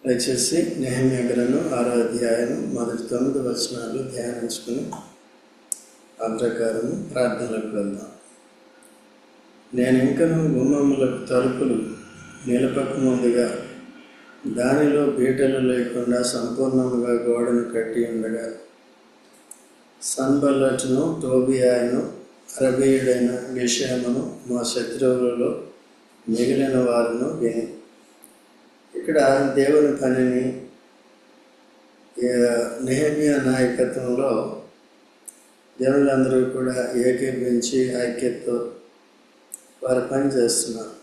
దయచేసి నెహెమ్యా గ్రంథం 6వ అధ్యాయం మొదటి 9 వచనాలు ధ్యానించుకుని ఆ ప్రకారం ప్రార్థనలకు వెళ్దాం. నేను ఇంకను గుమ్మములకు తలుపులు నిలపకముందుగా దానిలో బీటలు లేకుండా సంపూర్ణముగా గోడను కట్టి ఉండగా సన్బల్లటును, టోబియాను, అరబీయుడైన గెషెమును మా శత్రువులలో మిగిలిన వారిను విని. ఇక్కడ దేవుని పనిని నెహెమ్యా నాయకత్వంలో జనులందరూ కూడా ఏకీభవించి ఐక్యతతో వారు పని చేస్తున్నారు.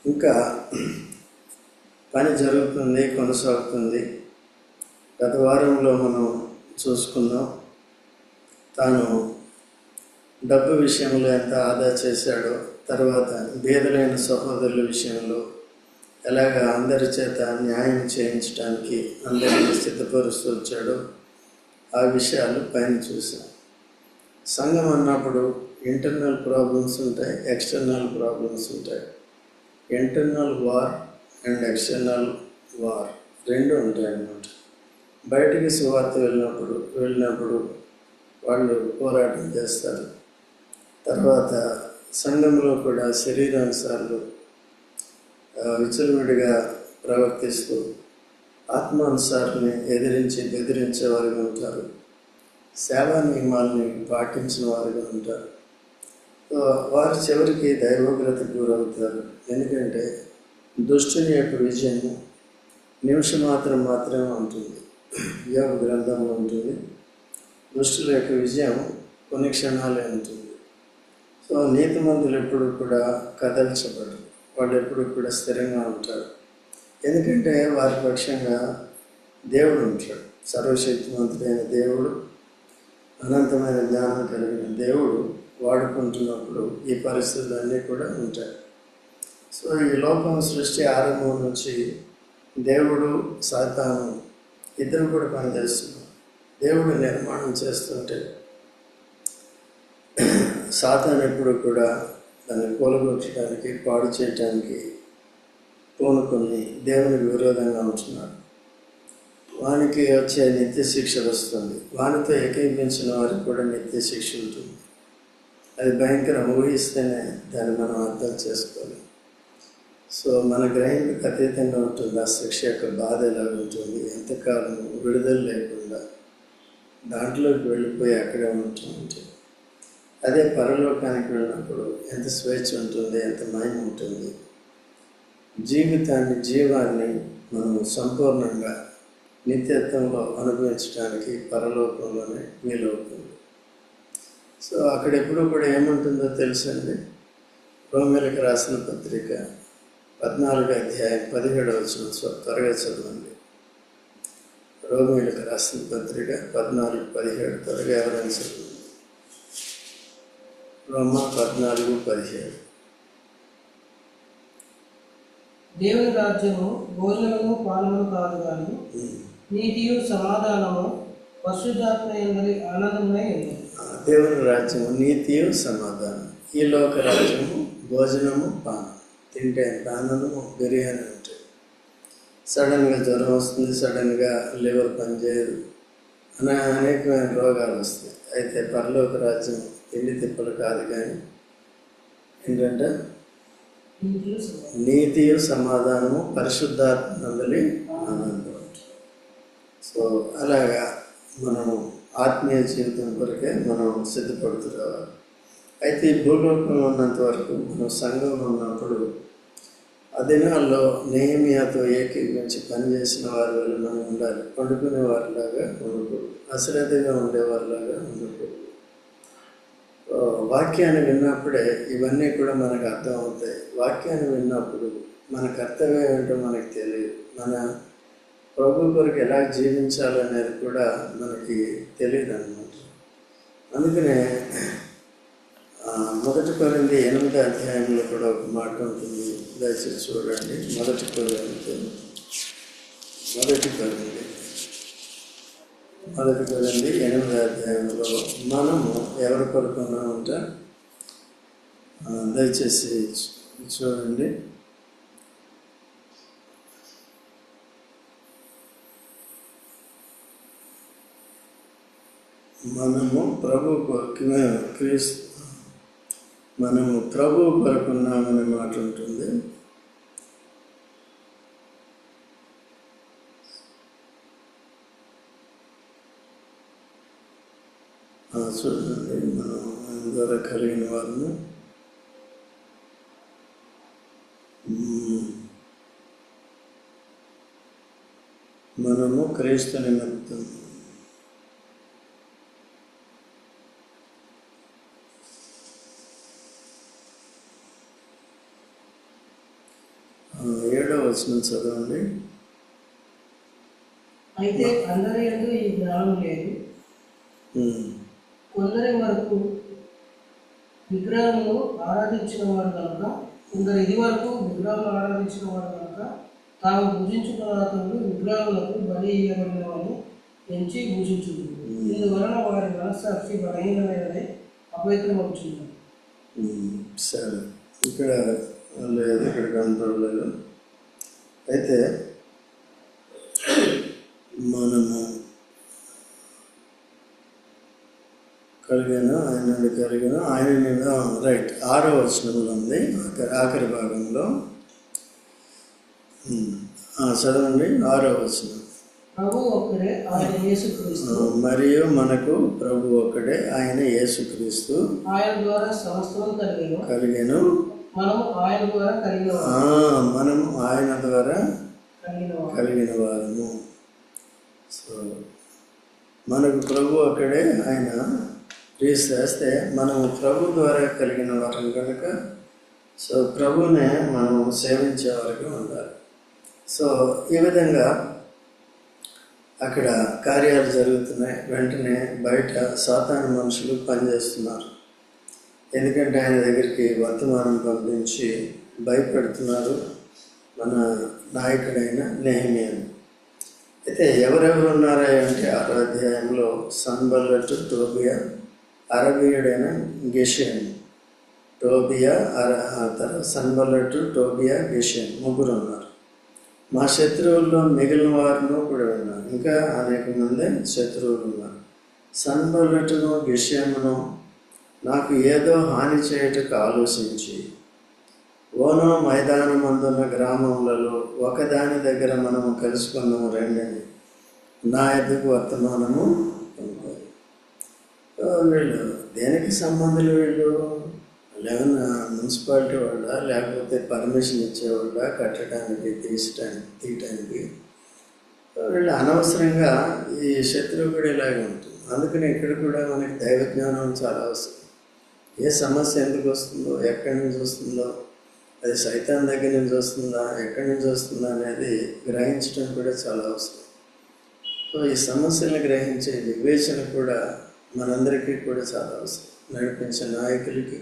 ఇంకా పని జరుగుతుంది, కొనసాగుతుంది. గత వారంలో మనం చూసుకున్నాం, తాను డబ్బు విషయంలో ఎంత ఆదా చేశాడో, తర్వాత బీదలైన సహోదరుల విషయంలో ఎలాగ అందరి చేత న్యాయం చేయించడానికి అందరినీ సిద్ధపరుస్తూ వచ్చాడో ఆ విషయాలు పైన చూసాం. సంఘం అన్నప్పుడు ఇంటర్నల్ ప్రాబ్లమ్స్ ఉంటాయి, ఎక్స్టర్నల్ ప్రాబ్లమ్స్ ఉంటాయి. Internal war and external war రెండు ఉంటాయి అన్నమాట. బయటికి సువార్త వెళ్ళినప్పుడు వాళ్ళు పోరాటం చేస్తారు. తర్వాత సంఘంలో కూడా శరీరానుసార్లు విచ్చలవిడిగా ప్రవర్తిస్తూ ఆత్మానుసారాన్ని ఎదిరించి బెదిరించే వారుగా ఉంటారు. సేవా నియమాలని పాటించిన వారుగా ఉంటారు. వారు చివరికి దైవోగ్రతకు గురవుతారు. ఎందుకంటే దుష్టుని యొక్క విజయం నిమిషం మాత్రమే ఉంటుంది. యోగ గ్రంథంలో ఉంటుంది. దుష్టుల యొక్క విజయం కొన్ని క్షణాలే ఉంటుంది. సో నీతిమంతులు ఎప్పుడు కూడా కదల్చబడరు. వాళ్ళు ఎప్పుడు కూడా స్థిరంగా ఉంటారు. ఎందుకంటే వారి పక్షంగా దేవుడు ఉంటాడు. సర్వశక్తివంతుడైన దేవుడు, అనంతమైన జ్ఞానం కలిగిన దేవుడు వాడుకుంటున్నప్పుడు ఈ పరిస్థితులన్నీ కూడా ఉంటాయి. సో ఈ లోకం సృష్టి ఆరంభం నుంచి దేవుడు, సాతాను ఇద్దరు కూడా పనిచేస్తున్నారు. దేవుడు నిర్మాణం చేస్తుంటే సాతాను ఎప్పుడు కూడా దాన్ని కూలగొట్టడానికి, పాడు చేయటానికి పూనుకొని దేవునికి విరోధంగా ఉంటున్నాడు. వానికి వచ్చే నిత్య శిక్ష వస్తుంది. వానితో ఏకీభించిన వారికి కూడా నిత్య శిక్ష ఉంటుంది. అది భయంకరం. ఊహిస్తేనే దాన్ని మనం అర్థం చేసుకోవాలి. సో మన గ్రహింపుకి అతీతంగా ఉంటుంది ఆ శిక్ష యొక్క బాధ ఎలా ఉంటుంది. ఎంతకాలం విడుదల లేకుండా దాంట్లోకి వెళ్ళిపోయి అక్కడే ఉంటుంది. అదే పరలోకానికి వెళ్ళినప్పుడు ఎంత స్వేచ్ఛ ఉంటుంది, ఎంత మహిమ ఉంటుంది. జీవాన్ని మనం సంపూర్ణంగా నిత్యత్వంలో అనుభవించడానికి పరలోకంలోనే వీలవుతుంది. సో అక్కడ ఎప్పుడు కూడా ఏముంటుందో తెలుసండి. రోమీయులకు రాసిన పత్రిక 14వ అధ్యాయం 17వ వచనం త్వరగా చదవండి. రోమీయులకు రాసిన పత్రిక 14:17 త్వరగా ఎవరైనా చదవండి. రోమా 14:17. దేవుని రాజ్యము భోజనము పానము కాదు కానీ నీతియు సమాధానము పరిశుద్ధాత్మ యందలి ఆనందమునై ఉన్నది. దేవుని రాజ్యము నీతియు సమాధానం. ఈ లోక రాజ్యము భోజనము పానం. తింటే ఎంత ఆనందము, బిర్యానీ ఉంటుంది. సడన్గా జ్వరం వస్తుంది, సడన్గా లివర్ పనిచేయదు, అనేకమైన రోగాలు వస్తాయి. అయితే పరలోక రాజ్యం తిండి తిప్పలు కాదు కానీ ఏంటంటే నీతియు సమాధానము పరిశుద్ధాత్మ నందలి ఆనందం. సో అలాగా మనం ఆత్మీయ జీవితం కొరకే మనం సిద్ధపడుతూ రావాలి. అయితే ఈ భూలోకంలో ఉన్నంత వరకు మనం సంఘంలో ఉన్నప్పుడు ఆ దినాల్లో నెహెమ్యాతో ఏకీభవించి పనిచేసిన వారి వల్ల మనం ఉండాలి. పండుకునే వారిలాగా ఉండకూడదు, అశ్రద్ధగా ఉండేవారిలాగా ఉండకూడదు. వాక్యాన్ని విన్నప్పుడే ఇవన్నీ కూడా మనకు అర్థం అవుతాయి. వాక్యాన్ని విన్నప్పుడు మన కర్తవ్యం ఏంటో మనకు తెలియదు. మన ప్రభు కొరకు ఎలా జీవించాలనేది కూడా మనకి తెలియదు అన్నమాట. అందుకనే 1 కొరింథీ 8వ అధ్యాయంలో కూడా ఒక మాట ఉంటుంది. దయచేసి చూడండి. 1 కొరింథీ 8వ అధ్యాయంలో మనము ఎవరి కొరకు ఉన్నామంటే దయచేసి చూడండి. మనము ప్రభు కొరకున్నామనే మాట ఉంటుంది. చూడండి, మనం ఆయన ద్వారా కలిగిన వారిని మనము క్రీస్తు నిమిత్తం ఏడవ వచనం చదవండి. అయితే అందరి యందు ఈ జ్ఞానం లేదు. కొందరి వరకు విగ్రహమును ఆరాధించిన వారు కనుక, కొందరు ఇది వరకు విగ్రహములు ఆరాధించిన వారు కనుక తాము భుజించు పదార్థములు విగ్రహములకు బలి ఇయ్యబడినవని ఎంచి భుజించుదు. ఇందువలన వారి మనస్సాక్షి బలహీనమైనదే అపవిత్రమవుతుంది. సరే, ఇక్కడ లేదు, ఇక్కడ కనపడలేదు. అయితే మనము ఆయన రైట్ 6వ వచనంలో ఉంది, ఆఖరి భాగంలో చదవండి. 6వ వచనం. ప్రభు ఒక్కడే, ఆయన యేసుక్రీస్తు. మరియు మనకు ప్రభు ఒక్కడే, ఆయన యేసుక్రీస్తు. ఆయన ద్వారా సమస్తము కలిగెను. మనము ఆయన ద్వారా కలిగిన వారము. సో మనకు ప్రభు ఒక్కడే, ఆయన చేస్తే మనము ప్రభు ద్వారా కలిగిన వారం కనుక సో ప్రభునే మనం సేవించే వారికి ఉండాలి. సో ఈ విధంగా అక్కడ కార్యాలు జరుగుతున్నాయి. వెంటనే బయట సాతాను మనుషులు పనిచేస్తున్నారు. ఎందుకంటే ఆయన దగ్గరికి వర్తమానం పంపించి భయపెడుతున్నారు మన నాయకుడైన నెహెమ్యాను. అయితే ఎవరెవరు ఉన్నారా అంటే 6వ అధ్యాయంలో సన్బల్లటు, టోబియా, అరబీయుడైన గెషెం. సన్బల్లటు, టోబియా, గెషెం ముగ్గురు ఉన్నారు. మా శత్రువుల్లో మిగిలిన వారిను కూడా ఉన్నారు. ఇంకా అనేక మంది శత్రువులు ఉన్నారు. సన్బల్లటును, గెషెమును నాకు ఏదో హాని చేయుటకు ఆలోచించి, ఓనో మైదానమందున్న గ్రామములలో ఒకదాని దగ్గర మనము కలుసుకున్నాము రండి నా ఎదుగు వర్తమానము పంపారు. వీళ్ళు దేనికి సంబంధులు? వీళ్ళు లేవన్నా మున్సిపాలిటీ వాళ్ళ, లేకపోతే పర్మిషన్ ఇచ్చేవాళ్ళ కట్టడానికి తీయటానికి? వీళ్ళు అనవసరంగా ఈ శత్రువు కూడా ఇలాగే ఉంటుంది. అందుకని ఇక్కడ కూడా మనకి దైవజ్ఞానం చాలా అవసరం. ఏ సమస్య ఎందుకు వస్తుందో, ఎక్కడి నుంచి వస్తుందో, అది సైతాన్ దగ్గర నుంచి వస్తుందా, ఎక్కడి నుంచి వస్తుందా అనేది గ్రహించడం కూడా చాలా అవసరం. సో ఈ సమస్యలను గ్రహించే వివేచన కూడా మనందరికీ కూడా చాలా అవసరం. నడిపించే నాయకులకి,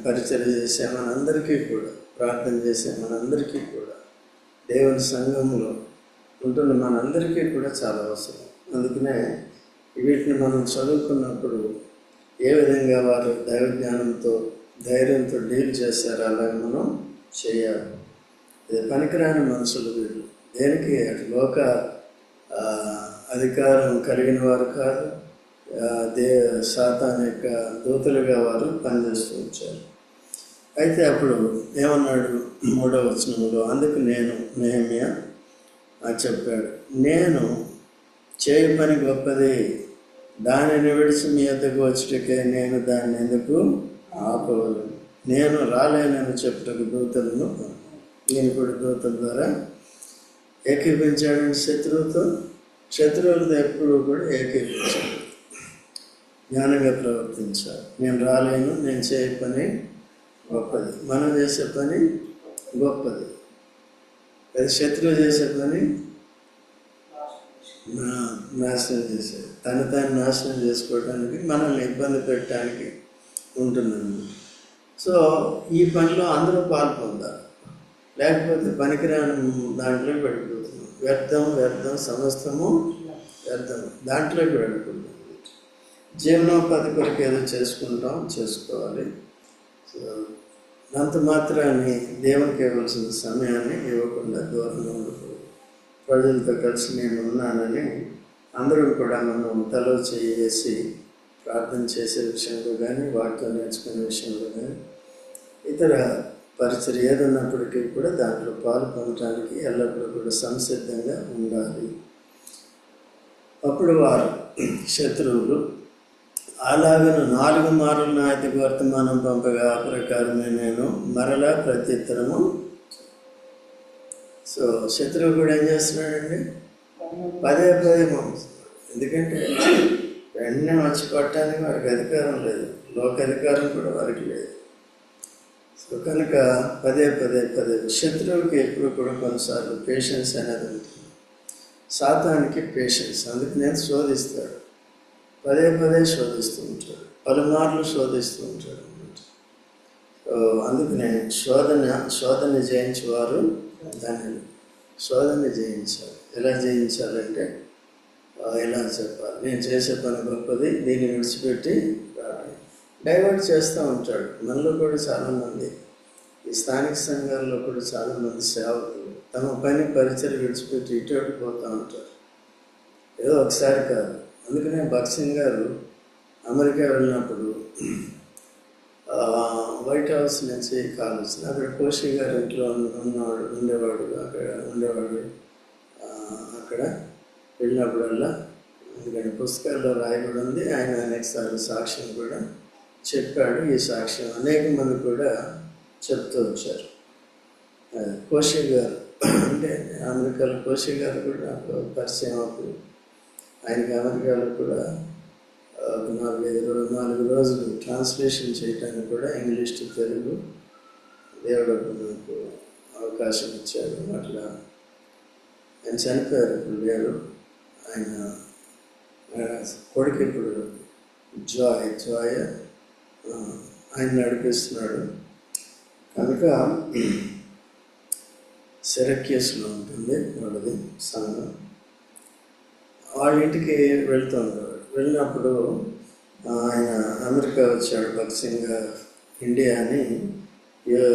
పరిచయం చేసే మనందరికీ కూడా, ప్రార్థన చేసే మనందరికీ కూడా, దేవుని సంఘంలో ఉంటున్న మనందరికీ కూడా చాలా అవసరం. అందుకనే వీటిని మనం చదువుకున్నప్పుడు ఏ విధంగా వారు దైవజ్ఞానంతో, ధైర్యంతో డీల్ చేశారో అలాగే మనం చేయాలి. ఇది పనికిరాని మనుషులు వీళ్ళు. దేనికి అటు లోక అధికారం కలిగిన వారు కాదు, సాతాను యొక్క దూతలుగా వారు పనిచేస్తూ వచ్చారు. అయితే అప్పుడు ఏమన్నాడు 3వ వచనంలో, అందుకు నేను నెహెమ్యా చెప్పాడు, నేను చేయ పని గొప్పది, దానిని విడిచి మీ వద్దకు వచ్చుటకే నేను దాన్ని ఎందుకు ఆపవలను? నేను రాలేనని చెప్పుటకు దూతలను నేను కూడా దూతల ద్వారా ఏకీపించాడని శత్రువులతో ఎప్పుడు కూడా ఏకీపించాడు, జ్ఞానంగా ప్రవర్తించాలి. నేను రాలేను, నేను చేయ పని గొప్పది, మనం చేసే పని గొప్పది, అది శత్రువు చేసే పని నాశనం చేసేది, తాను నాశనం చేసుకోవడానికి, మనల్ని ఇబ్బంది పెట్టడానికి ఉంటుందండి. సో ఈ పనిలో అందరూ పాల్పొందాలి, లేకపోతే పనికిరాని దాంట్లోకి వెళ్ళిపోతున్నాం. వ్యర్థం సమస్తము వ్యర్థం, దాంట్లోకి వెళ్ళకూడదు. జీవనోపాధి కొరకు ఏదో చేసుకోవాలి. సో అంత మాత్రాన్ని దేవునికి ఇవ్వాల్సిన సమయాన్ని ఇవ్వకుండా దూరంగా ఉండకూడదు. ప్రజలతో కలిసి నేను ఉన్నానని అందరం కూడా మనం తలో చేసి ప్రార్థన చేసే విషయంలో కానీ, వాటితో నేర్చుకునే విషయంలో కానీ, ఇతర పరిచర్య ఏదన్నప్పటికీ కూడా దాంట్లో పాలు పొందడానికి ఎల్లప్పుడూ కూడా సంసిద్ధంగా ఉండాలి. అప్పుడు వారు శత్రువులు అలాగను 4 మార్లు నా యొద్దకు వర్తమానం పంపగా ఆ ప్రకారమే నేను మరలా ప్రత్యుత్తరము. సో శత్రువు కూడా ఏం చేస్తున్నాడండి? పదే పంపిస్తున్నాడు. ఎందుకంటే వెంటనే వచ్చి కొట్టడానికి వారికి అధికారం లేదు, లోక అధికారం కూడా వారికి లేదు. సో కనుక పదే శత్రువుకి ఎప్పుడు కూడా కొన్నిసార్లు పేషెన్స్ అనేది ఉంటుంది. సాతానికి పేషెన్స్, అందుకు నేను శోధిస్తాడు, పదే శోధిస్తూ ఉంటాడు, పలుమార్లు శోధిస్తూ ఉంటాడు అన్నమాట. సో అందుకనే శోధన జయించేవారు దాన్ని శోధన జయించాలి. ఎలా జయించాలంటే ఎలా చెప్పాలి? నేను చేసే పని గొప్పది, దీన్ని విడిచిపెట్టి రావడం. డైవర్ట్ చేస్తూ ఉంటాడు. మనలో కూడా చాలామంది, ఈ స్థానిక సంఘాల్లో కూడా చాలామంది సేవకులు తమ పని పరిచయం విడిచిపెట్టి ఇటు పోతూ ఉంటారు. ఏదో ఒకసారి కాదు. అందుకనే భక్సింగ్ గారు అమెరికా వెళ్ళినప్పుడు వైట్ హౌస్ నుంచి కాల్ వచ్చింది. అక్కడ కోషి గారి ఇంట్లో ఉండేవాడు. అక్కడ వెళ్ళినప్పుడల్లా, ఎందుకంటే పుస్తకాల్లో రాయబడి ఉంది, ఆయన అనేకసార్లు సాక్ష్యం కూడా చెప్పాడు. ఈ సాక్ష్యం అనేక మంది కూడా చెప్తూ వచ్చారు. కోషి గారు అంటే అమెరికాలో కోషి గారు కూడా నాకు పరిచయం. అప్పుడు ఆయనకి అమెరికాలో కూడా 4 రోజులు ట్రాన్స్లేషన్ చేయడానికి కూడా ఇంగ్లీష్ టు తెలుగు దేవుడు నాకు అవకాశం ఇచ్చాడు. అట్లా ఆయన చనిపోయారు, ఇప్పుడు లేరు. ఆయన కొడుకు ఇప్పుడు జాయ్ ఆయన నడిపిస్తున్నాడు. కనుక సిరక్యూస్లో ఉంటుంది వాళ్ళది సంఘం. వాళ్ళ ఇంటికి వెళ్తూ ఉండేవాడు. వెళ్ళినప్పుడు ఆయన అమెరికా వచ్చాడు, భక్సింగ్ ఇండియా అని.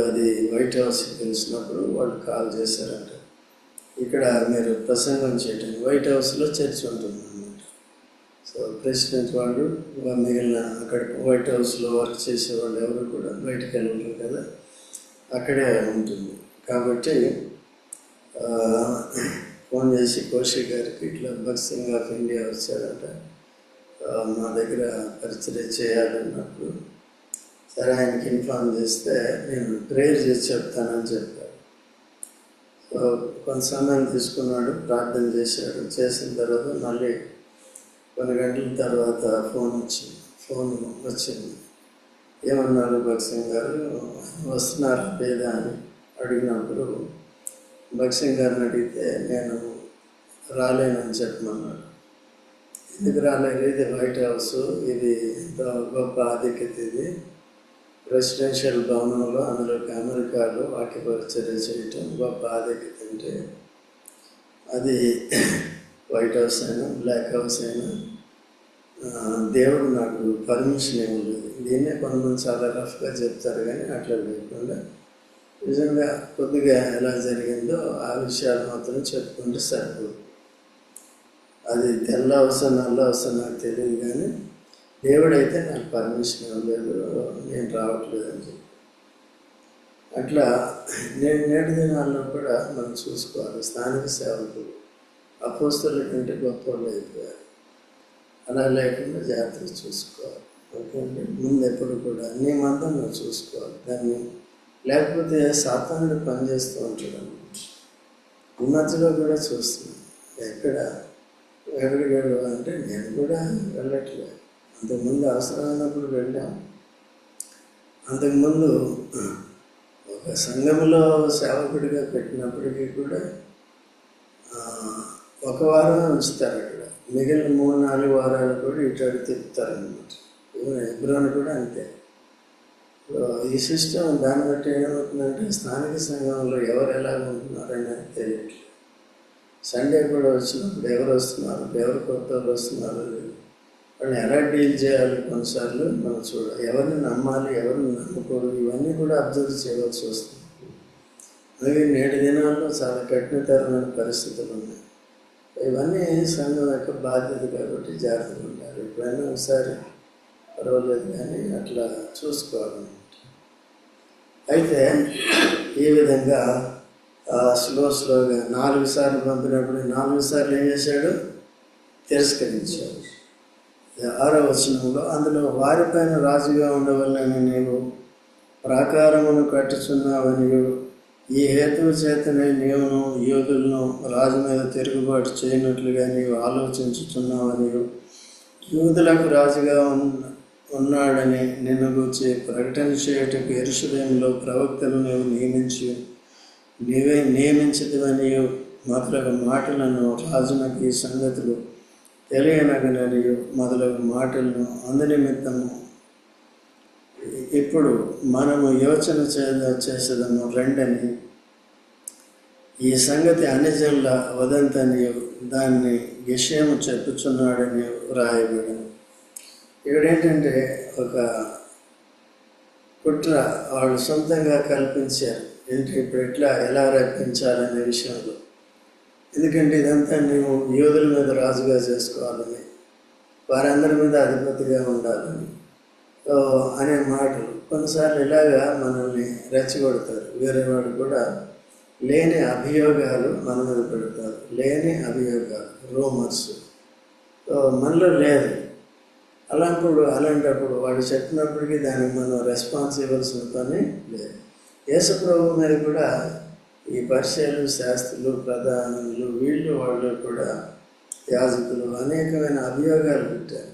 అది వైట్ హౌస్కి తెలిసినప్పుడు వాళ్ళు కాల్ చేశారంట, ఇక్కడ మీరు ప్రసంగం చేయటం. వైట్ హౌస్లో చర్చ్ ఉంటుంది అన్నమాట. సో ప్రెసిడెంట్ వాళ్ళు, మిగిలిన అక్కడ వైట్ హౌస్లో వర్క్ చేసేవాళ్ళు ఎవరు కూడా బయటకు వెళ్ళారు కదా, అక్కడే ఉంటుంది. కాబట్టి ఫోన్ చేసి కోషి గారికి ఇట్లా భక్సింగ్ ఆఫ్ ఇండియా వచ్చారంట, మా దగ్గర పరిచయం చేయాలన్నప్పుడు, సరే ఆయనకి ఇన్ఫార్మ్ చేస్తే నేను ప్రేయర్ చేసి చెప్తానని చెప్పాడు. సో కొంత సమయం తీసుకున్నాడు, ప్రార్థన చేశాడు. చేసిన తర్వాత మళ్ళీ కొన్ని గంటల తర్వాత ఫోన్ వచ్చింది. ఏమన్నారు భక్సింగ్ గారు, వస్తున్నారు లేదా అని అడిగినప్పుడు, భక్సింగ్ గారిని అడిగితే నేను రాలేనని చెప్పమన్నాడు. ఎందుకు రాలేదు? ఇది వైట్ హౌస్, ఇది గొప్ప ఆధిక్యత, ఇది ప్రెసిడెన్షియల్ భవనంలో, అందులోకి అమెరికాలో వాక్య పరిచర్య చేయటం గొప్ప ఆధిక్యత. అంటే అది వైట్ హౌస్ అయినా బ్లాక్ హౌస్ అయినా దేవుడు నాకు పర్మిషన్ ఇవ్వలేదు. దీన్నే కొంతమంది చాలా రఫ్గా చెప్తారు, కానీ అట్లా లేకుండా నిజంగా కొద్దిగా ఎలా జరిగిందో ఆ విషయాలు మాత్రం చెప్పుకుంటే సరిపోదు. అది తెల్ల అవసరం నల్ల అవసరం నాకు తెలియదు, కానీ దేవుడైతే నాకు పర్మిషన్ ఇవ్వలేదు, నేను రావట్లేదు అని చెప్పి. అట్లా నేటి దినాల్లో కూడా మనం చూసుకోవాలి. స్థానిక సేవకులు అపోస్తలుల కంటే గొప్ప వాళ్ళు అయిపోయారు. అలా లేకుండా జాగ్రత్తగా చూసుకోవాలి. ఓకే అండి. ముందు ఎప్పుడు కూడా నీ మందం నువ్వు చూసుకోవాలి. దాన్ని లేకపోతే సాతానుడు పనిచేస్తూ ఉంటాడు అన్నమాట. ఈ మధ్యలో కూడా చూస్తున్నాను, ఎక్కడికి వెళ్ళాలంటే నేను కూడా వెళ్ళట్లేదు. అంతకుముందు అవసరమైనప్పుడు వెళ్ళాం. అంతకుముందు ఒక సంఘంలో సేవకుడిగా పెట్టినప్పటికీ కూడా 1 వారం ఉంచుతారు అక్కడ, మిగిలిన 3-4 వారాలు కూడా ఇటు తిప్పుతారనమాట. ఎబ్రోన్ కూడా అంతే. ఈ సిస్టమ్ దాన్ని బట్టి ఏమవుతుందంటే స్థానిక సంఘంలో ఎవరు ఎలా ఉంటున్నారని తెలియట్లేదు. సండే కూడా వచ్చినప్పుడు ఎవరు వస్తున్నారు, ఎవరు కొత్త వాళ్ళు వస్తున్నారు, వాళ్ళని ఎలా డీల్ చేయాలి, కొన్నిసార్లు మనం చూడాలి. ఎవరిని నమ్మాలి, ఎవరిని నమ్మకూడదు, ఇవన్నీ కూడా అబ్జర్వ్ చేయవలసి వస్తుంది. అలాగే నేటి దినాల్లో చాలా కఠినతరమైన పరిస్థితులు ఉన్నాయి. ఇవన్నీ సంఘం యొక్క బాధ్యత కాబట్టి జాగ్రత్తగా ఉండాలి. ఎప్పుడైనా ఒకసారి పర్వాలేదు కానీ అట్లా చూసుకోవాలన్నమాట. అయితే ఈ విధంగా స్లోగా 4 సార్లు పంపినప్పుడు 4 సార్లు ఏం చేశాడు? తిరస్కరించాడు. 6వ వచనంలో, అందులో వారిపైన రాజుగా ఉండవలనని నీవు ప్రాకారమును కట్టుచున్నావనియు, ఈ హేతువు చేతనే నీవును యూదులను రాజు మీద తిరుగుబాటు చేయనట్లుగా నీవు ఆలోచించుచున్నావనియు, యూదులకు రాజుగా ఉన్నాడని నిన్ను గూర్చి ప్రకటన చేయుటకు యెరూషలేములో ప్రవక్తలు నీవే నియమించదవనియు మొదలగు మాటలను రాజునకు ఈ సంగతులు తెలియనగననియు మొదలగు మాటలను అందునిమిత్తము ఇప్పుడు మనము యోచన చేసేదము రెండని, ఈ సంగతి అన్యజనుల వదంతనియు దాన్ని విషయము చెప్పుచున్నాడని వ్రాయబడను. ఇక్కడేంటంటే ఒక కుట్ర వాళ్ళు సొంతంగా కల్పించారు. ఏంటి ఇప్పుడు ఎలా రప్పించాలనే విషయంలో. ఎందుకంటే ఇదంతా నువ్వు యూదుల మీద రాజుగా చేసుకోవాలని, వారందరి మీద అధిపతిగా ఉండాలని అనే మాటలు కొన్నిసార్లు ఇలాగా మనల్ని రెచ్చగొడతారు. వేరే వాడు కూడా లేని అభియోగాలు మన మీద పెడతారు. లేని అభియోగాలు, రూమర్స్ మనలో లేదు. అలాంటప్పుడు వాడు చెప్పినప్పటికీ దానికి మనం రెస్పాన్స్ ఇవ్వాల్సిన పని లేదు. యేసు ప్రభు మీద కూడా ఈ పరిచయాలు, శాస్త్రులు, ప్రధానులు, వాళ్ళు కూడా యాజకులు అనేకమైన అభియోగాలు పెట్టారు.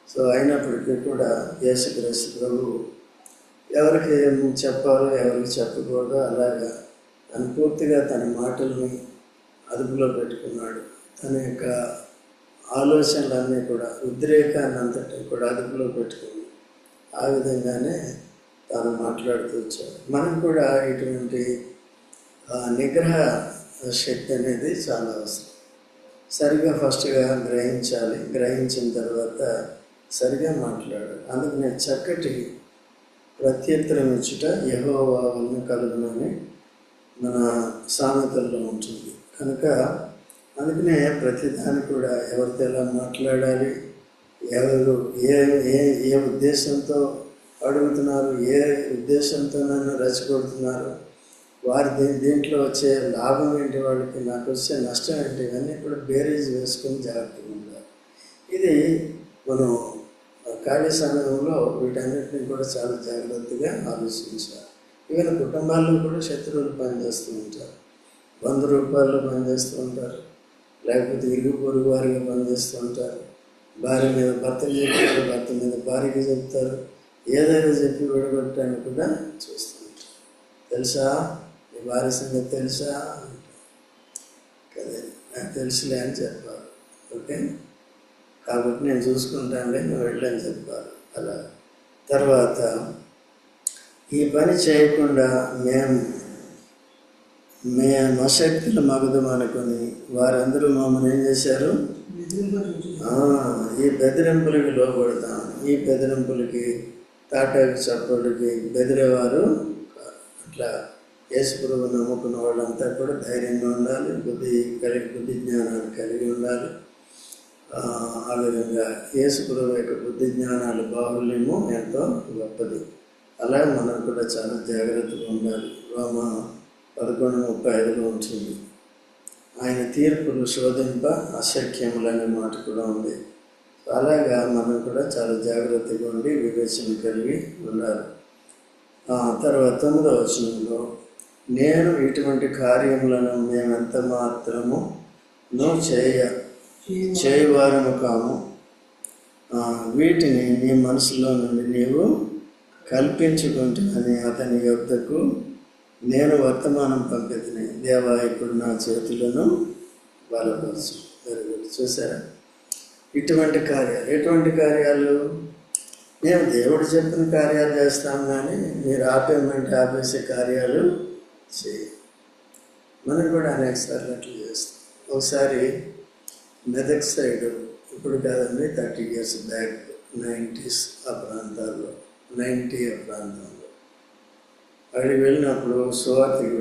సో అయినప్పటికీ కూడా యేసుక్రీస్తు ప్రభు ఎవరికి చెప్పాలో ఎవరికి చెప్పకూడదో అలాగా తను పూర్తిగా తన మాటల్ని అదుపులో పెట్టుకున్నాడు. తన యొక్క ఆలోచనలన్నీ కూడా, ఉద్రేకాన్ని అంతటి కూడా అదుపులో పెట్టుకుంది. ఆ విధంగానే తాను మాట్లాడుతూ వచ్చాడు. మనం కూడా ఇటువంటి నిగ్రహ శక్తి అనేది చాలా అవసరం. సరిగా ఫస్ట్గా గ్రహించాలి. గ్రహించిన తర్వాత సరిగా మాట్లాడాలి. అందుకు నేను చక్కటి ప్రత్యుత్తరం ఇచ్చుట యెహోవా వలన కలుగునని మన సామెతల్లో ఉంటుంది. కనుక అందుకనే ప్రతిదాన్ని కూడా ఎవరితో ఎలా మాట్లాడాలి, ఎవరు ఏ ఉద్దేశంతో అడుగుతున్నారు, ఏ ఉద్దేశంతో నన్ను రెచ్చగొడుతున్నారు, వారి దీంట్లో వచ్చే లాభం ఏంటి, వాళ్ళకి నాకు వచ్చే నష్టం ఏంటి, ఇవన్నీ కూడా బేరీజ్ వేసుకొని జాగ్రత్తగా ఉండాలి. ఇది మనం ఖాళీ సమయంలో వీటన్నిటిని కూడా చాలా జాగ్రత్తగా ఆలోచించాలి. ఈవెన్ కుటుంబాల్లో కూడా శత్రువులు పనిచేస్తూ ఉంటారు. 100 రూపాయలు పనిచేస్తూ ఉంటారు, లేకపోతే ఇరుగు పొరుగు వారిగా పనిచేస్తూ ఉంటారు. భార్య మీద భర్తకు చెప్తారు, భర్త మీద భార్యకి చెప్తారు. ఏదైనా చెప్పి విడగొట్టడానికి కూడా చూస్తూ ఉంటారు. తెలుసా, నీ భార్య సంగతి తెలుసా కదా, నాకు తెలుసులే అని చెప్పాలి. ఓకే, కాబట్టి నేను చూసుకుంటానులే, నువ్వు వెళ్ళని చెప్పాలి. అలా తర్వాత ఈ పని చేయకుండా మేము అశక్తులు మగధం అనుకుని వారందరూ మమ్మల్ని ఏం చేశారు? ఈ బెదిరింపులకి లోపడతాం. ఈ బెదిరింపులకి, తాటాకి చప్పులకి బెదిరేవారు. అట్లా యేసు ప్రభువు నమ్ముకున్న వాళ్ళంతా కూడా ధైర్యంగా ఉండాలి, బుద్ధి జ్ఞానాలు కలిగి ఉండాలి. ఆ విధంగా యేసు ప్రభువు యొక్క బుద్ధి జ్ఞానాలు బాహుల్యము ఎంతో గొప్పది. అలాగే మనం కూడా చాలా జాగ్రత్తగా ఉండాలి. రోమా 11:35 ఉంటుంది, ఆయన తీర్పులు శోధింప అశక్యములనే మాట కూడా ఉంది. అలాగా మనం కూడా చాలా జాగ్రత్తగా ఉండి వివేచన కలిగి ఉండాలి. తర్వాత 9వ వచనంలో, నేను ఇటువంటి కార్యములను మేమెంత మాత్రము చేయవారము కాము, వీటిని నీ మనసులో నుండి నీవు కల్పించుకుంటున్నని అతని యొద్దకు నేను వర్తమానం పంపితిని. దేవా, ఇప్పుడు నా చేతులను బలపరచు. Very good. చూసారా, ఎటువంటి కార్యాలు? మేము దేవుడు చెప్పిన కార్యాలు చేస్తాం, కానీ మీరు ఆపేయమంటే ఆపేసే కార్యాలు చేయి. మనం కూడా అనేక సార్లు అట్లా చేస్తాం. ఒకసారి మెదక్ సైడ్, ఇప్పుడు కాదండి, 30 years బ్యాక్, 90s ఆ ప్రాంతాల్లో, 90 ఆ ప్రాంతంలో అక్కడికి వెళ్ళినప్పుడు సువార్తకి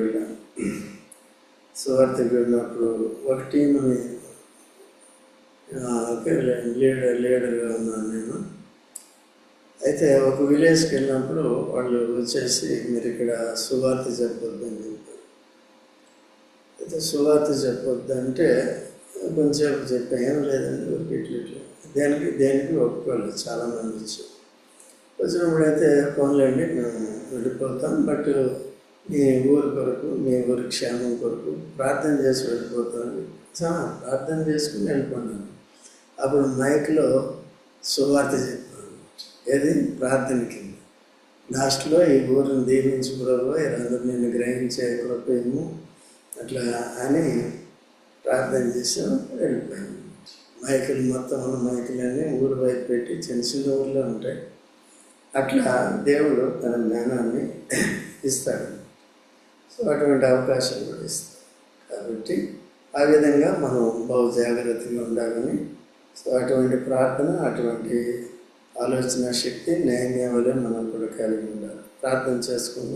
వెళ్ళినప్పుడు ఒక టీంని ఓకే, లీడర్గా ఉన్నాను నేను. అయితే ఒక విలేజ్కి వెళ్ళినప్పుడు వాళ్ళు వచ్చేసి మీరు ఇక్కడ సువార్త చెప్పొద్దు అని చెప్పారు. అయితే సువార్త చెప్పొద్దు అంటే కొంచెంసేపు చెప్పా, ఏం లేదండి ఊరికి ఇట్లా దేనికి ఒప్పుకోలేదు. చాలామంది వచ్చినప్పుడు అయితే ఫోన్లండి మేము వెళ్ళిపోతాం, బట్ మీ ఊరి కొరకు మీ ఊరి క్షేమం కొరకు ప్రార్థన చేసి వెళ్ళిపోతాం. ప్రార్థన చేసుకుని వెళ్ళిపోన్నాను. అప్పుడు మైక్లో సువార్త చెప్పాను. ఏది ప్రార్థనకి లాస్ట్లో ఈ ఊరిని దీవించి ప్రభు అందరూ నేను గ్రహించే కృపేము అట్లా అని ప్రార్థన చేసాం, వెళ్ళిపోయాను. మైకులు మొత్తం ఉన్న మైకులన్నీ ఊరు వైపు పెట్టి చిన్న చిన్న ఊర్లో ఉంటాయి. అట్లా దేవుడు తన జ్ఞానాన్ని ఇస్తాడు. సో అటువంటి అవకాశం కూడా ఇస్తాడు. కాబట్టి ఆ విధంగా మనం బహు జాగ్రత్తగా ఉండాలని, సో అటువంటి ప్రార్థన, అటువంటి ఆలోచన శక్తి, న్యాయం వల్ల మనం కూడా కలిగి ఉండాలి. ప్రార్థన చేసుకుందాం.